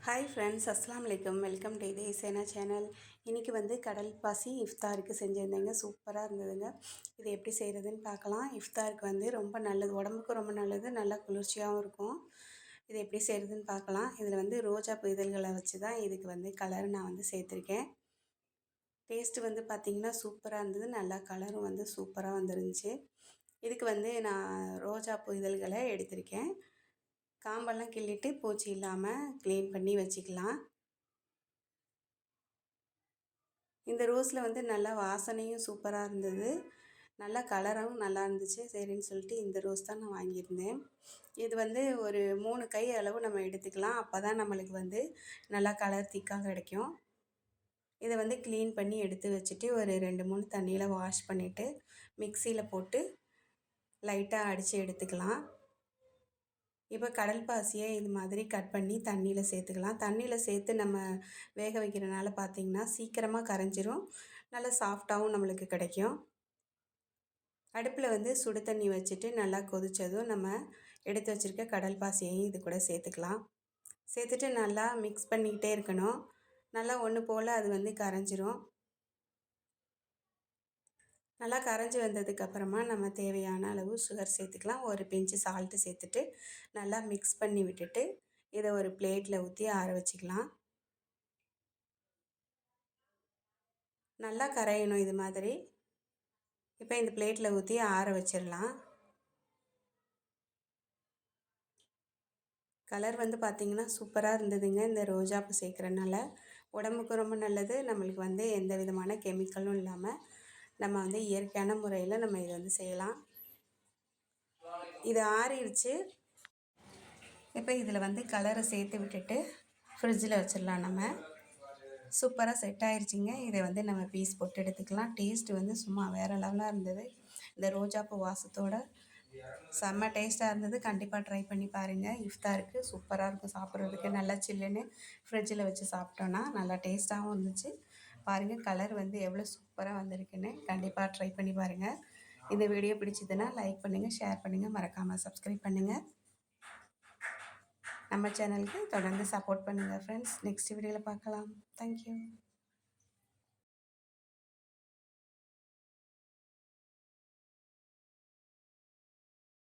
Hi friends, அஸ்ஸலாமு அலைக்கும். Welcome to இதே சேனா சேனல். இன்றைக்கி வந்து கடல் பாசி இஃப்தாருக்கு செஞ்சுருந்தேங்க. சூப்பராக இருந்ததுங்க. இது எப்படி செய்கிறதுன்னு பார்க்கலாம். இஃப்தாருக்கு வந்து ரொம்ப நல்லது, உடம்புக்கு ரொம்ப நல்லது, நல்லா குளிர்ச்சியாகவும் இருக்கும். இது எப்படி செய்கிறதுன்னு பார்க்கலாம். இதில் வந்து ரோஜா பூ இதழ்களை வச்சு தான் இதுக்கு வந்து கலர் நான் வந்து சேர்த்துருக்கேன். டேஸ்ட்டு வந்து பார்த்திங்கன்னா சூப்பராக இருந்தது. நல்லா கலரும் வந்து சூப்பராக வந்துருந்துச்சு. இதுக்கு வந்து நான் ரோஜா பூ இதழ்களை எடுத்திருக்கேன். காம்பெல்லாம் கிள்ளிட்டு பூச்சி இல்லாமல் க்ளீன் பண்ணி வச்சுக்கலாம். இந்த ரோஸில் வந்து நல்லா வாசனையும் சூப்பராக இருந்தது, நல்லா கலரும் நல்லா இருந்துச்சு. சரின்னு சொல்லிட்டு இந்த ரோஸ் தான் நான் வாங்கியிருந்தேன். இது வந்து ஒரு 3 கை அளவு நம்ம எடுத்துக்கலாம். அப்போ தான் நம்மளுக்கு வந்து நல்லா கலர் திக்காக கிடைக்கும். இதை வந்து க்ளீன் பண்ணி எடுத்து வச்சுட்டு ஒரு 2-3 தண்ணியில் வாஷ் பண்ணிவிட்டு மிக்சியில் போட்டு லைட்டாக அடித்து எடுத்துக்கலாம். இப்போ கடல் பாசியை இது மாதிரி கட் பண்ணி தண்ணியில் சேர்த்துக்கலாம். தண்ணியில் சேர்த்து நம்ம வேக வைக்கிறனால பார்த்திங்கன்னா சீக்கிரமாக கரைஞ்சிரும், நல்லா சாஃப்டாகவும் நம்மளுக்கு கிடைக்கும். அடுப்பில் வந்து சுடு தண்ணி வச்சுட்டு நல்லா கொதித்ததும் நம்ம எடுத்து வச்சுருக்க கடல் பாசியையும் இது கூட சேர்த்துக்கலாம். சேர்த்துட்டு நல்லா மிக்ஸ் பண்ணிக்கிட்டே இருக்கணும். நல்லா ஒன்று போல் அது வந்து கரைஞ்சிரும். நல்லா கரைஞ்சி வந்ததுக்கப்புறமா நம்ம தேவையான அளவு சுகர் சேர்த்துக்கலாம். ஒரு பிஞ்சு சால்ட்டு சேர்த்துட்டு நல்லா மிக்ஸ் பண்ணி விட்டுட்டு இதை ஒரு பிளேட்டில் ஊற்றி ஆற வச்சுக்கலாம். நல்லா கரையணும் இது மாதிரி. இப்போ இந்த பிளேட்டில் ஊற்றி ஆற வச்சிடலாம். கலர் வந்து பார்த்திங்கன்னா சூப்பராக இருந்ததுங்க. இந்த ரோஜாப்பூ சேர்க்குறனால உடம்புக்கு ரொம்ப நல்லது. நம்மளுக்கு வந்து எந்த விதமான கெமிக்கலும் இல்லாமல் நம்ம வந்து இயற்கையான முறையில் நம்ம இதை வந்து செய்யலாம். இது ஆறிடுச்சு. இப்போ இதில் வந்து கலரை சேர்த்து விட்டுட்டு ஃப்ரிட்ஜில் வச்சிடலாம். நம்ம சூப்பராக செட் ஆயிடுச்சிங்க. இதை வந்து நம்ம பீஸ் போட்டு எடுத்துக்கலாம். டேஸ்ட்டு வந்து சும்மா வேறு லெவலாக இருந்தது. இந்த ரோஜாப்பூ வாசத்தோட செம்ம டேஸ்ட்டாக இருந்தது. கண்டிப்பாக ட்ரை பண்ணி பாருங்கள். இஃப்தாருக்கு சூப்பராக இருக்கும் சாப்பிட்றதுக்கு. நல்லா சில்லுன்னு ஃப்ரிட்ஜில் வச்சு சாப்பிட்டோன்னா நல்லா டேஸ்ட்டாகவும் இருந்துச்சு. பாருங்கள் கலர் வந்து எவ்வளோ சூப்பராக வந்திருக்குன்னு. கண்டிப்பாக ட்ரை பண்ணி பாருங்கள். இந்த வீடியோ பிடிச்சதுன்னா லைக் பண்ணுங்கள், ஷேர் பண்ணுங்கள், மறக்காமல் சப்ஸ்கிரைப் பண்ணுங்கள். நம்ம சேனலுக்கு தொடர்ந்து சப்போர்ட் பண்ணுங்கள் ஃப்ரெண்ட்ஸ். நெக்ஸ்ட் வீடியோவில் பார்க்கலாம். தேங்க்யூ.